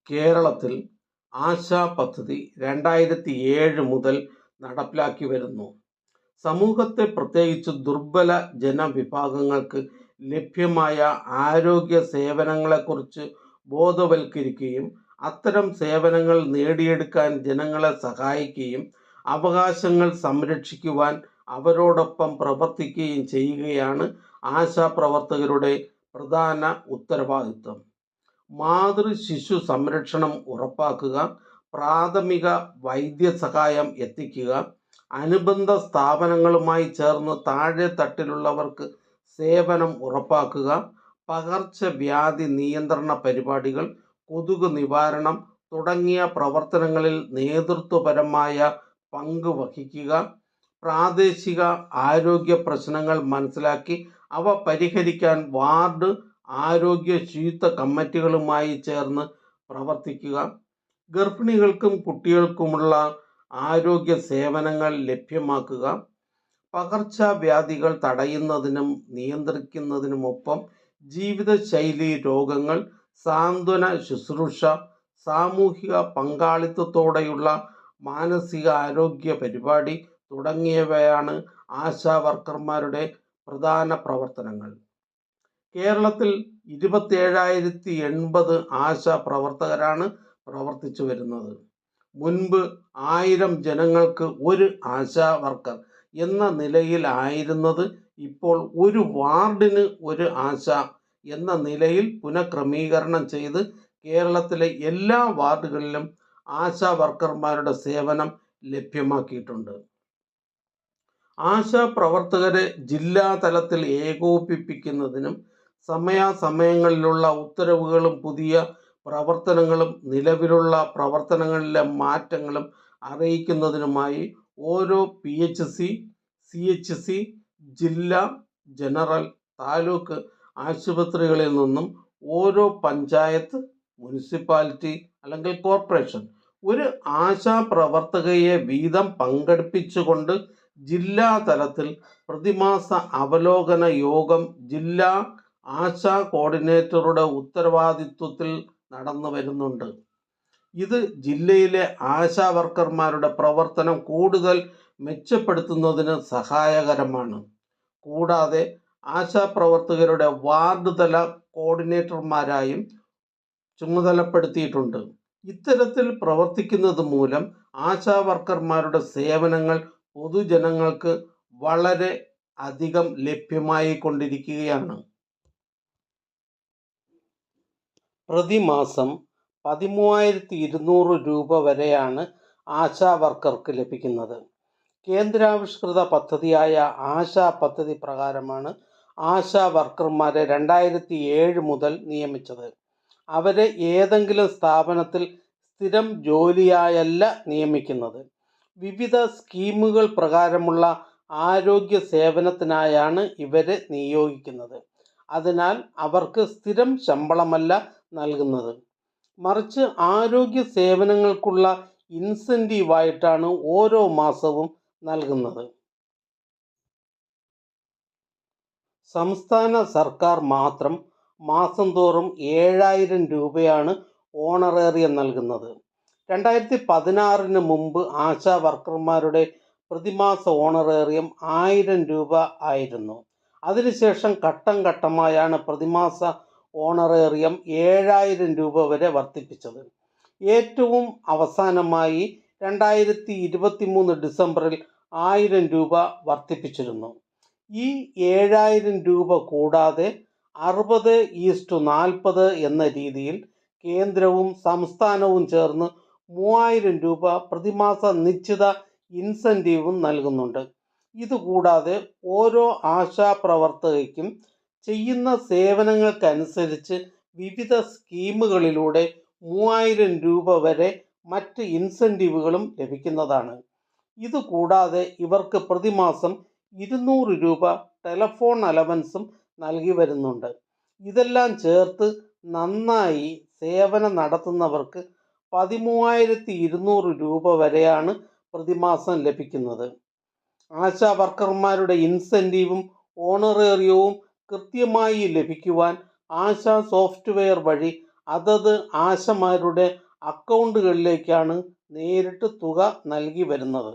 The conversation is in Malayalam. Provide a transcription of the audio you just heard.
കേരളത്തിൽ ആശാ പദ്ധതി 2007 മുതൽ നടപ്പിലാക്കി വരുന്നു. സമൂഹത്തെ പ്രത്യേകിച്ച് ദുർബല ജനവിഭാഗങ്ങൾക്ക് ലഭ്യമായ ആരോഗ്യ സേവനങ്ങളെക്കുറിച്ച് ബോധവൽക്കരിക്കുകയും അത്തരം സേവനങ്ങൾ നേടിയെടുക്കാൻ ജനങ്ങളെ സഹായിക്കുകയും അവകാശങ്ങൾ സംരക്ഷിക്കുവാൻ അവരോടൊപ്പം പ്രവർത്തിക്കുകയും ചെയ്യുകയാണ് ആശാപ്രവർത്തകരുടെ പ്രധാന ഉത്തരവാദിത്വം. മാതൃ-ശിശു സംരക്ഷണം ഉറപ്പാക്കുക, പ്രാഥമിക വൈദ്യസഹായം എത്തിക്കുക, അനുബന്ധ സ്ഥാപനങ്ങളുമായി ചേർന്ന് താഴെത്തട്ടിലുള്ളവർക്ക് സേവനം ഉറപ്പാക്കുക, പകർച്ചവ്യാധി നിയന്ത്രണ പരിപാടികൾ, കൊതുക് നിവാരണം തുടങ്ങിയ പ്രവർത്തനങ്ങളിൽ നേതൃത്വപരമായ പങ്ക് വഹിക്കുക, പ്രാദേശിക ആരോഗ്യ പ്രശ്നങ്ങൾ മനസ്സിലാക്കി അവ പരിഹരിക്കാൻ വാർഡ് ആരോഗ്യ ശുചിത്വ കമ്മിറ്റികളുമായി ചേർന്ന് പ്രവർത്തിക്കുക, ഗർഭിണികൾക്കും കുട്ടികൾക്കുമുള്ള ആരോഗ്യ സേവനങ്ങൾ ലഭ്യമാക്കുക, പകർച്ചവ്യാധികൾ തടയുന്നതിനും നിയന്ത്രിക്കുന്നതിനുമൊപ്പം ജീവിതശൈലി രോഗങ്ങൾ, സാന്ത്വന ശുശ്രൂഷ, സാമൂഹിക പങ്കാളിത്തത്തോടെയുള്ള മാനസിക ആരോഗ്യ പരിപാടി തുടങ്ങിയവയാണ് ആശാ വർക്കർമാരുടെ പ്രധാന പ്രവർത്തനങ്ങൾ. കേരളത്തിൽ 27,080 ആശാ പ്രവർത്തകരാണ് പ്രവർത്തിച്ചു വരുന്നത്. മുൻപ് 1000 ജനങ്ങൾക്ക് ഒരു ആശാ വർക്കർ എന്ന നിലയിൽ ആയിരുന്നത് ഇപ്പോൾ ഒരു വാർഡിന് ഒരു ആശ എന്ന നിലയിൽ പുനഃക്രമീകരണം ചെയ്ത് കേരളത്തിലെ എല്ലാ വാർഡുകളിലും ആശാ വർക്കർമാരുടെ സേവനം ലഭ്യമാക്കിയിട്ടുണ്ട്. ആശാ പ്രവർത്തകരെ ജില്ലാ തലത്തിൽ ഏകോപിപ്പിക്കുന്നതിനും സമയാസമയങ്ങളിലുള്ള ഉത്തരവുകളും പുതിയ പ്രവർത്തനങ്ങളും നിലവിലുള്ള പ്രവർത്തനങ്ങളിലെ മാറ്റങ്ങളും അറിയിക്കുന്നതിനുമായി ഓരോ PHC, CHC, ജില്ലാ, ജനറൽ, താലൂക്ക് ആശുപത്രികളിൽ നിന്നും ഓരോ പഞ്ചായത്ത്, മുനിസിപ്പാലിറ്റി അല്ലെങ്കിൽ കോർപ്പറേഷൻ ഒരു ആശാ പ്രവർത്തകയെ വീതം പങ്കെടുപ്പിച്ചുകൊണ്ട് ജില്ലാ തലത്തിൽ പ്രതിമാസ അവലോകന യോഗം ജില്ലാ ആശാ കോർഡിനേറ്ററുടെ ഉത്തരവാദിത്വത്തിൽ നടന്നു വരുന്നുണ്ട്. ഇത് ജില്ലയിലെ ആശാ വർക്കർമാരുടെ പ്രവർത്തനം കൂടുതൽ മെച്ചപ്പെടുത്തുന്നതിന് സഹായകരമാണ്. കൂടാതെ ആശാ പ്രവർത്തകരുടെ വാർഡ് തല കോർഡിനേറ്റർമാരായും ചുമതലപ്പെടുത്തിയിട്ടുണ്ട്. ഇത്തരത്തിൽ പ്രവർത്തിക്കുന്നത് മൂലം ആശാ വർക്കർമാരുടെ സേവനങ്ങൾ പൊതുജനങ്ങൾക്ക് വളരെ അധികം ലഭ്യമായി കൊണ്ടിരിക്കുകയാണ്. പ്രതിമാസം 13,200 രൂപ വരെയാണ് ആശാ വർക്കർക്ക് ലഭിക്കുന്നത്. കേന്ദ്രാവിഷ്കൃത പദ്ധതിയായ ആശാ പദ്ധതി പ്രകാരമാണ് ആശാ വർക്കർമാരെ 2007 മുതൽ നിയമിച്ചത്. അവരെ ഏതെങ്കിലും സ്ഥാപനത്തിൽ സ്ഥിരം ജോലിയായല്ല നിയമിക്കുന്നത്. വിവിധ സ്കീമുകൾ പ്രകാരമുള്ള ആരോഗ്യ സേവനത്തിനായാണ് ഇവരെ നിയോഗിക്കുന്നത്. അതിനാൽ അവർക്ക് സ്ഥിരം ശമ്പളമല്ല നൽകുന്നത്, മറിച്ച് ആരോഗ്യ സേവനങ്ങൾക്കുള്ള ഇൻസെൻറ്റീവായിട്ടാണ് ഓരോ മാസവും നൽകുന്നത്. സംസ്ഥാന സർക്കാർ മാത്രം മാസം തോറും 7,000 രൂപയാണ് ഓണറേറിയം നൽകുന്നത്. 2016 മുമ്പ് ആശാ വർക്കർമാരുടെ പ്രതിമാസ ഓണറേറിയം 1000 രൂപ ആയിരുന്നു. അതിനുശേഷം ഘട്ടം ഘട്ടമായാണ് പ്രതിമാസ ഓണറേറിയം 7,000 രൂപ വരെ വർദ്ധിപ്പിച്ചത്. ഏറ്റവും അവസാനമായി 2023 ഡിസംബറിൽ 1000 രൂപ വർദ്ധിപ്പിച്ചിരുന്നു. ഈ 7,000 രൂപ കൂടാതെ 60:40 എന്ന രീതിയിൽ കേന്ദ്രവും സംസ്ഥാനവും ചേർന്ന് 3,000 രൂപ പ്രതിമാസ നിശ്ചിത ഇൻസെൻറ്റീവും നൽകുന്നുണ്ട്. ഇതുകൂടാതെ ഓരോ ആശാ പ്രവർത്തകയ്ക്കും ചെയ്യുന്ന സേവനങ്ങൾക്കനുസരിച്ച് വിവിധ സ്കീമുകളിലൂടെ 3,000 രൂപ വരെ മറ്റ് ഇൻസെൻറ്റീവുകളും ലഭിക്കുന്നതാണ്. ഇതുകൂടാതെ ഇവർക്ക് പ്രതിമാസം 200 രൂപ ടെലഫോൺ അലവൻസും നൽകി വരുന്നുണ്ട്. ഇതെല്ലാം ചേർത്ത് നന്നായി സേവനം നടത്തുന്നവർക്ക് 13,200 രൂപ വരെയാണ് പ്രതിമാസം ലഭിക്കുന്നത്. ആശാ വർക്കർമാരുടെ ഇൻസെൻറ്റീവും ഓണറേറിയവും കൃത്യമായി ലഭിക്കുവാൻ ആശാ സോഫ്റ്റ്വെയർ വഴി അതത് ആശമാരുടെ അക്കൗണ്ടുകളിലേക്കാണ് നേരിട്ട് തുക നൽകി വരുന്നത്.